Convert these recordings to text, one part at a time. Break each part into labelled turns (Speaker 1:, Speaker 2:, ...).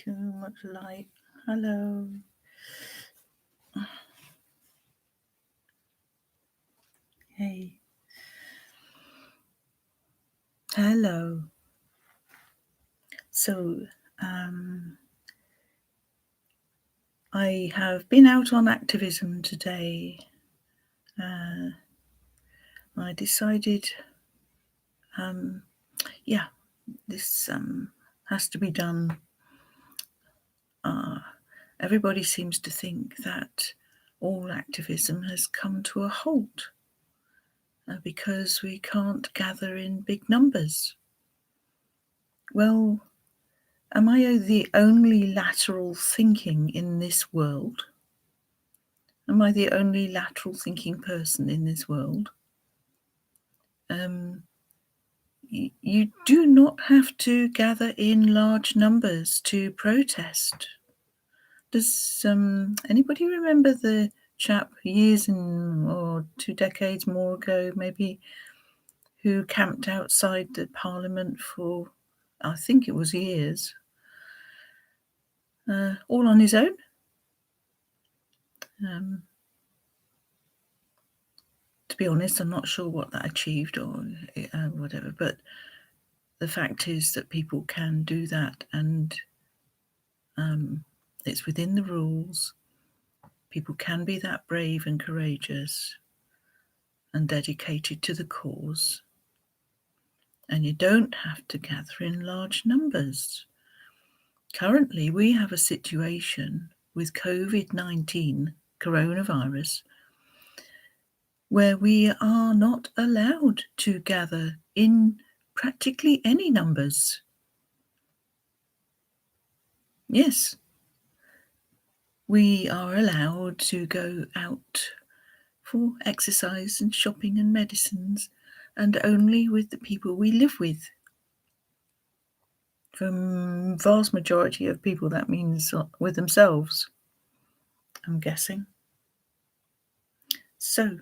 Speaker 1: too much light. Hello. Hey. Hello. So, I have been out on activism today. I decided, this has to be done. Everybody seems to think that all activism has come to a halt because we can't gather in big numbers. Well, am I the only lateral thinking in this world? Am I the only lateral thinking person in this world? You do not have to gather in large numbers to protest. Does anybody remember the chap years or 2 decades more ago, maybe, who camped outside the Parliament for, I think it was years, all on his own? To be honest, I'm not sure what that achieved or whatever, but the fact is that people can do that, and it's within the rules. People can be that brave and courageous and dedicated to the cause, and you don't have to gather in large numbers. Currently, we have a situation with COVID-19, coronavirus, where we are not allowed to gather in practically any numbers. Yes, we are allowed to go out for exercise and shopping and medicines, and only with the people we live with. For the vast majority of people, that means with themselves, I'm guessing. So,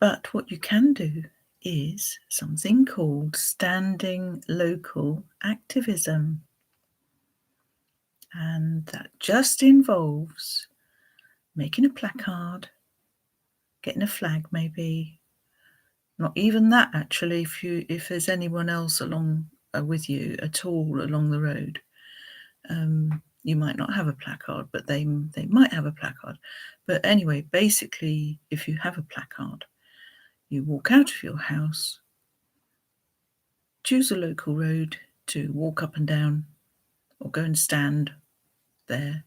Speaker 1: but what you can do is something called standing local activism. And that just involves making a placard, getting a flag maybe. Not even that, actually, if there's anyone else along with you at all along the road. You might not have a placard, but they might have a placard. But anyway, basically, if you have a placard, you walk out of your house, choose a local road to walk up and down, or go and stand there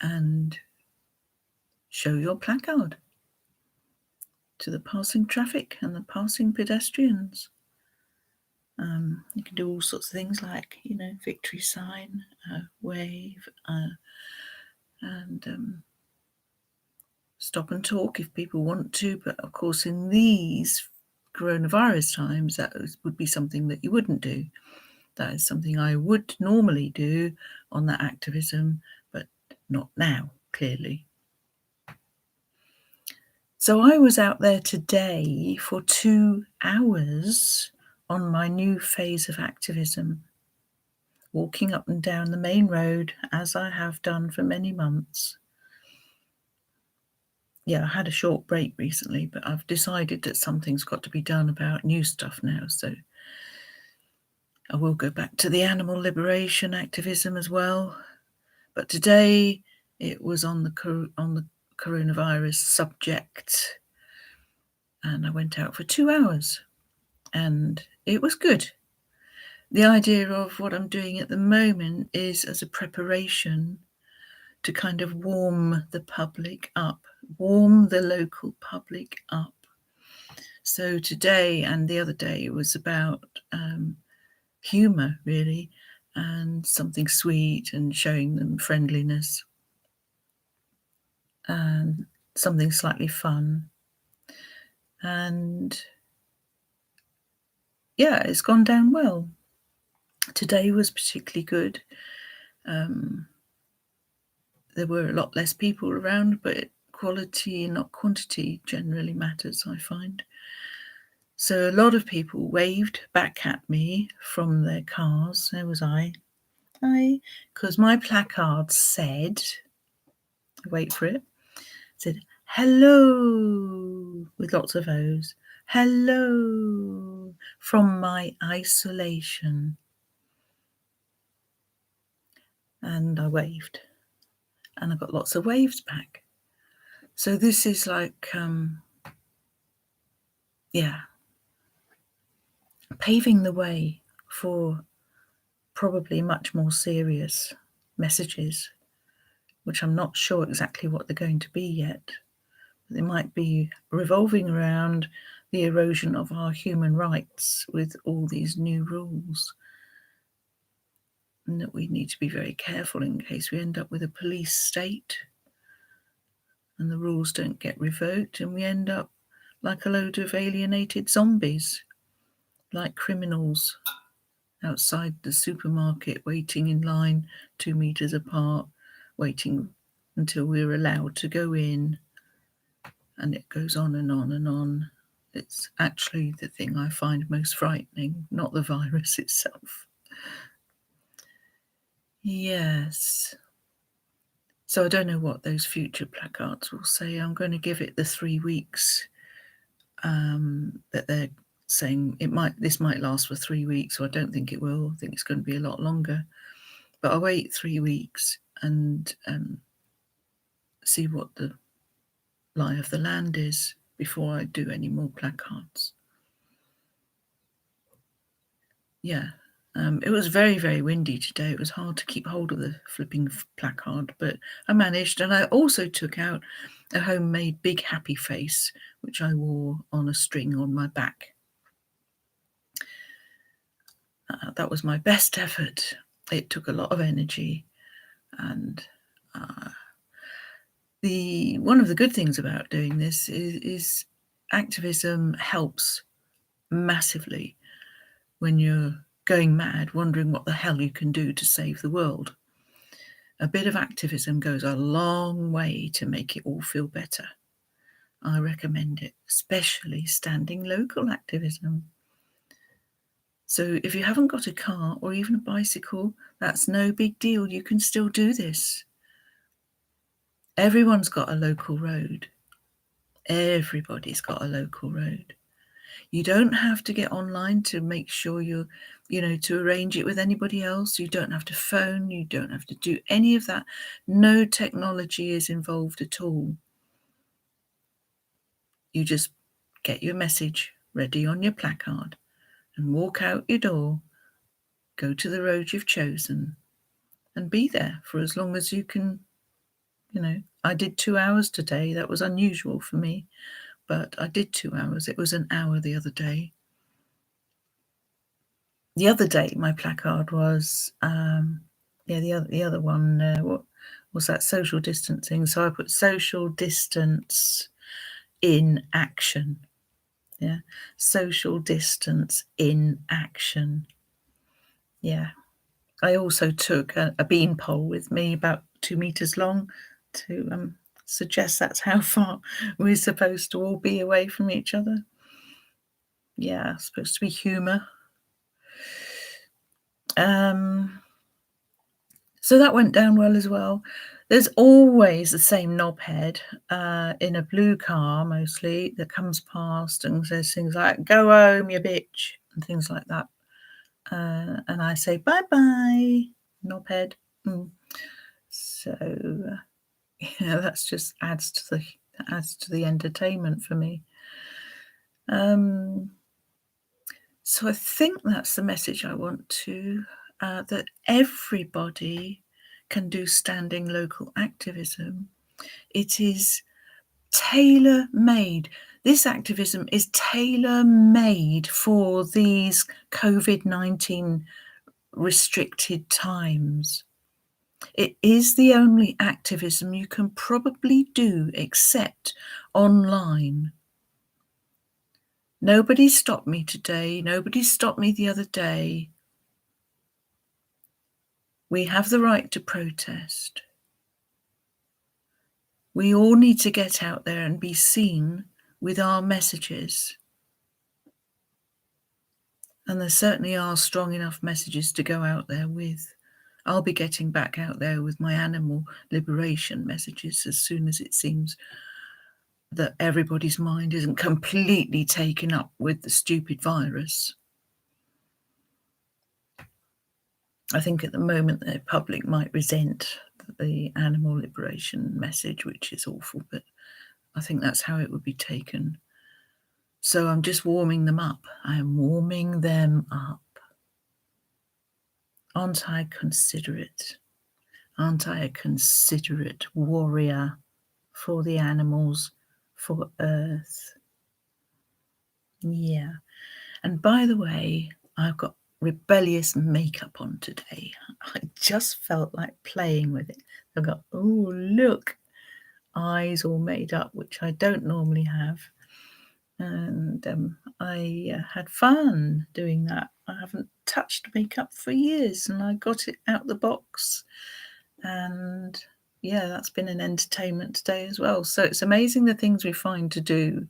Speaker 1: and show your placard to the passing traffic and the passing pedestrians. You can do all sorts of things like, victory sign, wave, and stop and talk if people want to. But of course, in these coronavirus times, that would be something that you wouldn't do. That is something I would normally do on that activism, but not now, clearly. So I was out there today for 2 hours on my new phase of activism, walking up and down the main road as I have done for many months. Yeah, I had a short break recently, but I've decided that something's got to be done about new stuff now. So I will go back to the animal liberation activism as well. But today it was on the coronavirus subject, and I went out for 2 hours, and it was good. The idea of what I'm doing at the moment is as a preparation to kind of warm the public up, warm the local public up. So today and the other day it was about humour, really, and something sweet and showing them friendliness and something slightly fun. And yeah, it's gone down well. Today was particularly good. There were a lot less people around, but quality, not quantity, generally matters, I find. So a lot of people waved back at me from their cars. There was I. Hi. Because my placard said, wait for it, said, hello, with lots of O's. Hello from my isolation. And I waved. And I got lots of waves back. So this is like, paving the way for probably much more serious messages, which I'm not sure exactly what they're going to be yet. They might be revolving around the erosion of our human rights with all these new rules, and that we need to be very careful in case we end up with a police state and the rules don't get revoked and we end up like a load of alienated zombies, like criminals outside the supermarket waiting in line 2 meters apart, waiting until we're allowed to go in. And it goes on and on and on. It's actually the thing I find most frightening, not the virus itself. Yes. So I don't know what those future placards will say. I'm going to give it the 3 weeks that they're saying this might last for 3 weeks, so I don't think it will. I think it's going to be a lot longer. But I'll wait 3 weeks and see what the lie of the land is before I do any more placards. Yeah. It was very, very windy today. It was hard to keep hold of the flipping placard, but I managed. And I also took out a homemade big happy face, which I wore on a string on my back. That was my best effort. It took a lot of energy. And one of the good things about doing this is activism helps massively when you're going mad, wondering what the hell you can do to save the world. A bit of activism goes a long way to make it all feel better. I recommend it, especially standing local activism. So if you haven't got a car or even a bicycle, that's no big deal. You can still do this. Everyone's got a local road. Everybody's got a local road. You don't have to get online to make sure to arrange it with anybody else. You don't have to phone. You don't have to do any of that. No technology is involved at all. You just get your message ready on your placard and walk out your door, go to the road you've chosen and be there for as long as you can. I did 2 hours today. That was unusual for me, but I did 2 hours. It was an hour the other day. The other day, my placard was, the other one, what was that? Social distancing. So I put social distance in action. Yeah, social distance in action. Yeah. I also took a bean pole with me about 2 meters long to suggest that's how far we're supposed to all be away from each other. Yeah, supposed to be humour. So that went down well as well. There's always the same knobhead in a blue car, mostly, that comes past and says things like, go home, you bitch, and things like that. And I say, bye-bye, knobhead. So, that just adds to the entertainment for me. So I think that's the message I want to, that everybody can do standing local activism. It is tailor-made. This activism is tailor-made for these COVID-19 restricted times. It is the only activism you can probably do except online. Nobody stopped me today. Nobody stopped me the other day. We have the right to protest. We all need to get out there and be seen with our messages. And there certainly are strong enough messages to go out there with. I'll be getting back out there with my animal liberation messages as soon as it seems that everybody's mind isn't completely taken up with the stupid virus. I think at the moment the public might resent the animal liberation message, which is awful, but I think that's how it would be taken. So I'm just warming them up. I am warming them up. Aren't I considerate? Aren't I a considerate warrior for the animals, for Earth? Yeah. And by the way, I've got rebellious makeup on today. I just felt like playing with it. I've got, oh, look, eyes all made up, which I don't normally have. And I had fun doing that. I haven't touched makeup for years, and I got it out the box. And yeah, that's been an entertainment today as well. So it's amazing the things we find to do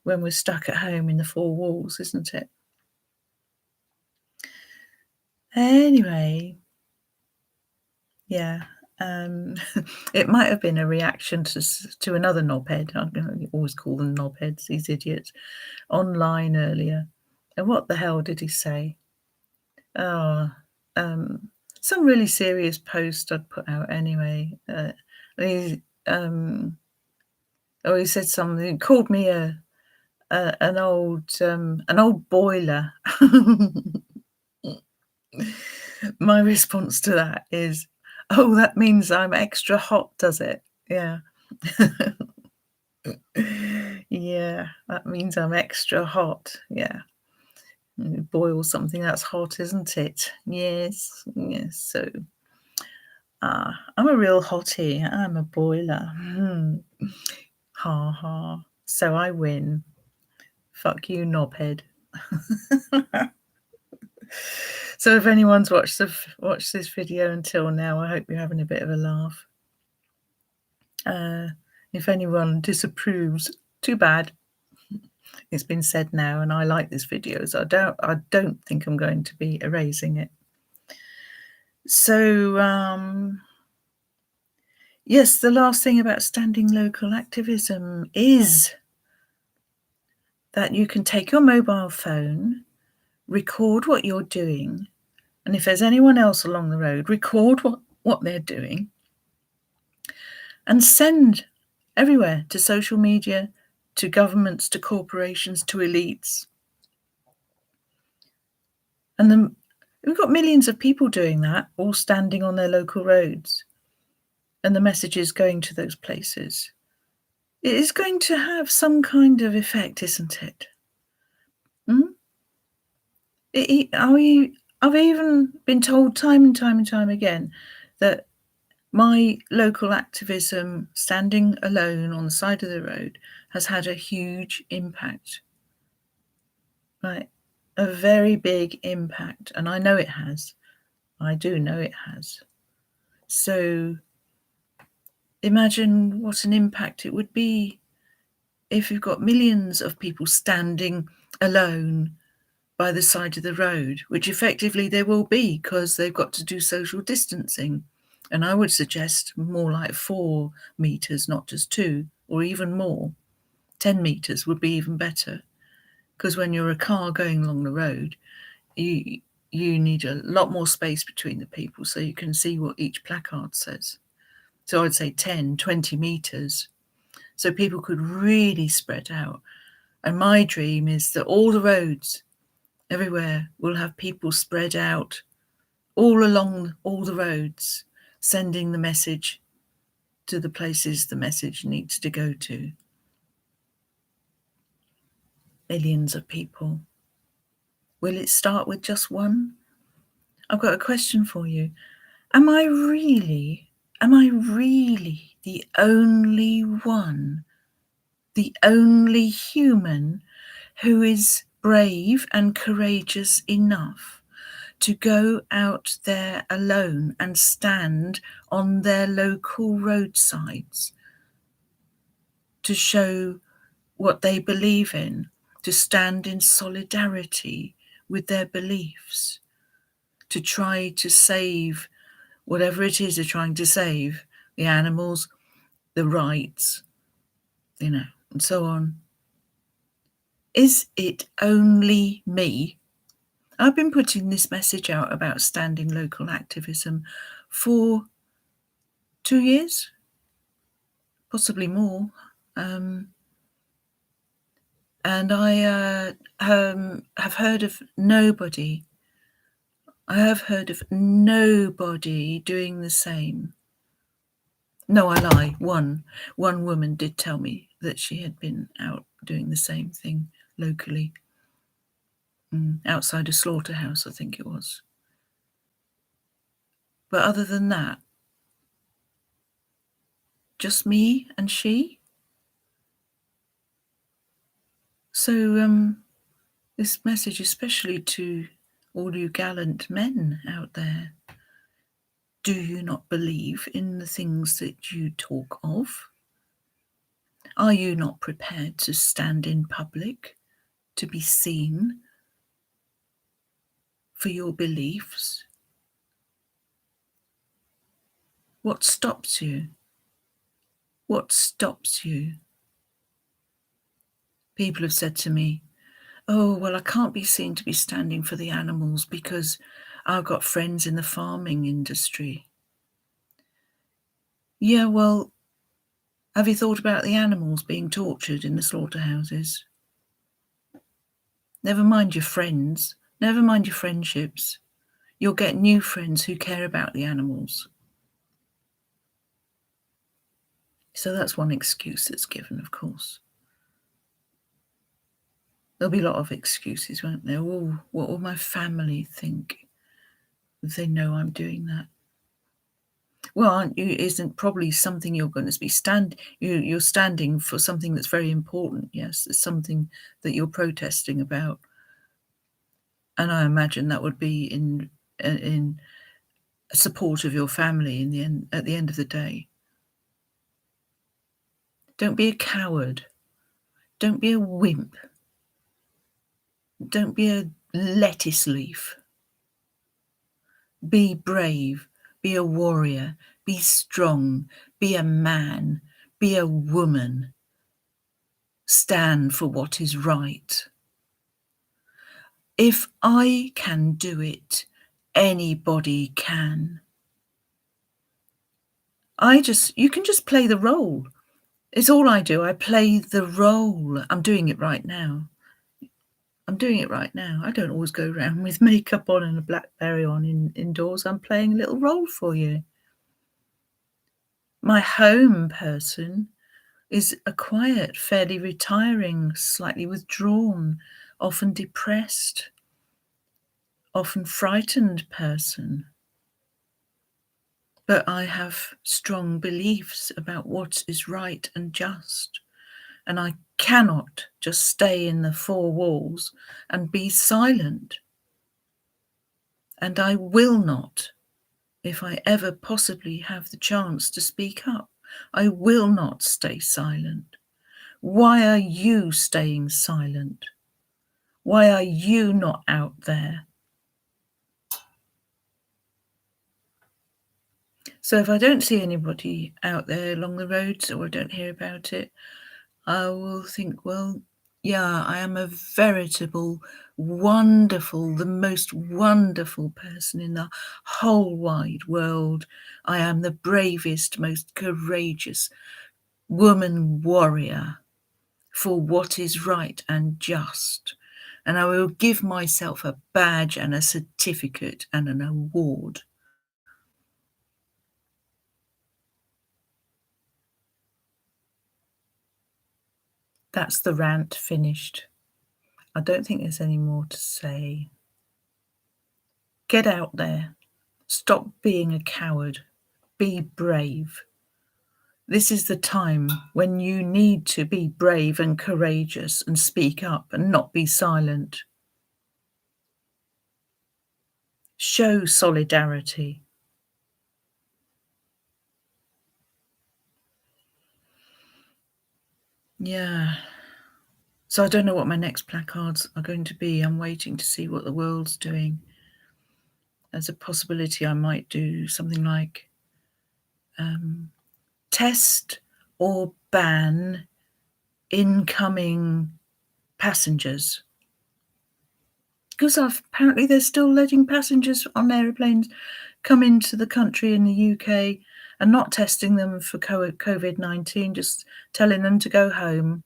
Speaker 1: when we're stuck at home in the four walls, isn't it? Anyway, yeah, it might have been a reaction to another knobhead. I'm going to always call them knobheads, these idiots, online earlier. And what the hell did he say? Oh, some really serious post I'd put out anyway. He said something. He called me an old boiler. My response to that is, oh, that means I'm extra hot, does it? Yeah. Yeah, that means I'm extra hot. Yeah. You boil something that's hot, isn't it? Yes. So I'm a real hottie. I'm a boiler. Ha ha. So I win. Fuck you, knobhead. So if anyone's watched this video until now, I hope you're having a bit of a laugh. If anyone disapproves, too bad. It's been said now, and I like this video, so I don't think I'm going to be erasing it. So yes, the last thing about standing local activism is that you can take your mobile phone, record what you're doing, and if there's anyone else along the road, record what they're doing, and send everywhere, to social media, to governments, to corporations, to elites. And we've got millions of people doing that, all standing on their local roads, and the messages going to those places. It is going to have some kind of effect, isn't it? I've even been told time and time again that my local activism, standing alone on the side of the road, has had a huge impact. Right? A very big impact. And I know it has. I do know it has. So imagine what an impact it would be if you've got millions of people standing alone by the side of the road, which effectively there will be because they've got to do social distancing. And I would suggest more like 4 meters, not just 2, or even more. 10 meters would be even better, because when you're a car going along the road, you need a lot more space between the people so you can see what each placard says. So I'd say 10, 20 meters, so people could really spread out. And my dream is that all the roads everywhere will have people spread out all along all the roads, sending the message to the places the message needs to go to. Millions of people. Will it start with just one? I've got a question for you. Am I really the only one, the only human who is brave and courageous enough to go out there alone and stand on their local roadsides to show what they believe in, to stand in solidarity with their beliefs, to try to save whatever it is they're trying to save, the animals, the rights, and so on. Is it only me? I've been putting this message out about standing local activism for 2 years, possibly more. And I have heard of nobody. I have heard of nobody doing the same. No, I lie. One woman did tell me that she had been out doing the same thing locally, outside a slaughterhouse, I think it was. But other than that, just me and she. So this message, especially to all you gallant men out there, do you not believe in the things that you talk of? Are you not prepared to stand in public, to be seen for your beliefs? What stops you? What stops you? People have said to me, oh, well, I can't be seen to be standing for the animals because I've got friends in the farming industry. Yeah, well, have you thought about the animals being tortured in the slaughterhouses? Never mind your friends, never mind your friendships. You'll get new friends who care about the animals. So that's one excuse that's given, of course. There'll be a lot of excuses, won't there? Oh, what will my family think if they know I'm doing that? Well, aren't you? Isn't probably something you're going to be you're standing for something that's very important. Yes, it's something that you're protesting about, and I imagine that would be in support of your family in the end. At the end of the day, don't be a coward. Don't be a wimp. Don't be a lettuce leaf. Be brave. Be a warrior. Be strong. Be a man. Be a woman. Stand for what is right. If I can do it, anybody can. You can just play the role. It's all I do. I play the role. I'm doing it right now. I don't always go around with makeup on and a BlackBerry on indoors. I'm playing a little role for you. My home person is a quiet, fairly retiring, slightly withdrawn, often depressed, often frightened person. But I have strong beliefs about what is right and just. And I cannot just stay in the four walls and be silent. And I will not, if I ever possibly have the chance to speak up. I will not stay silent. Why are you staying silent? Why are you not out there? So if I don't see anybody out there along the roads or I don't hear about it, I will think, well, yeah, I am a veritable, wonderful, the most wonderful person in the whole wide world. I am the bravest, most courageous woman warrior for what is right and just. And I will give myself a badge and a certificate and an award. That's the rant finished. I don't think there's any more to say. Get out there. Stop being a coward. Be brave. This is the time when you need to be brave and courageous and speak up and not be silent. Show solidarity. Yeah. So I don't know what my next placards are going to be. I'm waiting to see what the world's doing. As a possibility, I might do something like test or ban incoming passengers. Because apparently they're still letting passengers on aeroplanes come into the country in the UK and not testing them for COVID-19, just telling them to go home.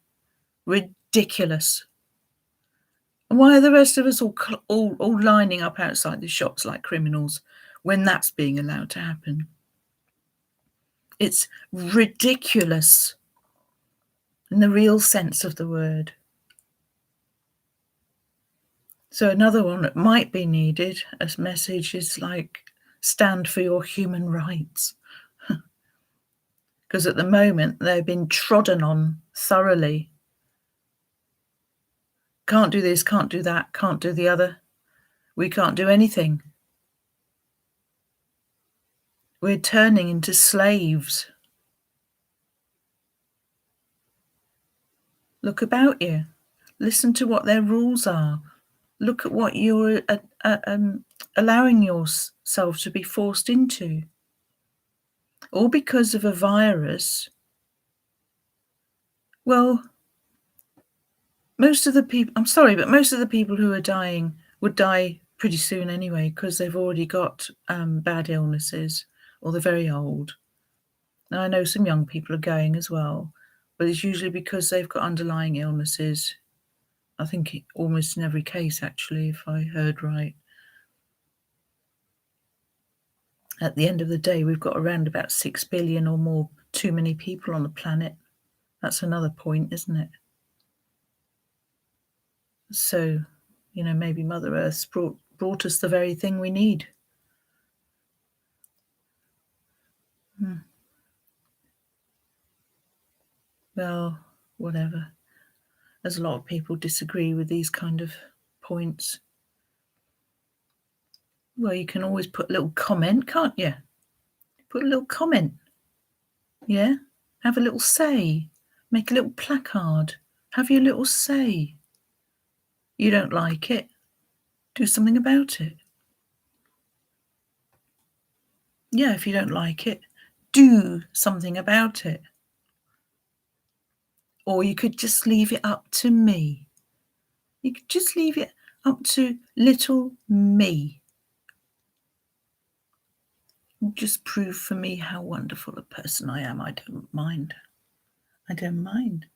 Speaker 1: Ridiculous. And why are the rest of us all lining up outside the shops like criminals when that's being allowed to happen? It's ridiculous in the real sense of the word. So another one that might be needed as message is like, stand for your human rights. Because at the moment they've been trodden on thoroughly. Can't do this, can't do that, can't do the other. We can't do anything. We're turning into slaves. Look about you. Listen to what their rules are. Look at what you're allowing yourself to be forced into. All because of a virus. Well, most of the people, I'm sorry, but most of the people who are dying would die pretty soon anyway, because they've already got bad illnesses or they're very old. Now, I know some young people are going as well, but it's usually because they've got underlying illnesses. I think almost in every case, actually, if I heard right. At the end of the day, we've got around about 6 billion or more too many people on the planet. That's another point, isn't it? So, maybe Mother Earth's brought us the very thing we need. Well, whatever. There's a lot of people disagree with these kind of points. Well, you can always put a little comment, can't you? Put a little comment. Yeah? Have a little say. Make a little placard. Have your little say. You don't like it? Do something about it. Yeah, if you don't like it, do something about it. Or you could just leave it up to me. You could just leave it up to little me. Just prove for me how wonderful a person I am. I don't mind. I don't mind.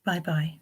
Speaker 1: Bye-bye.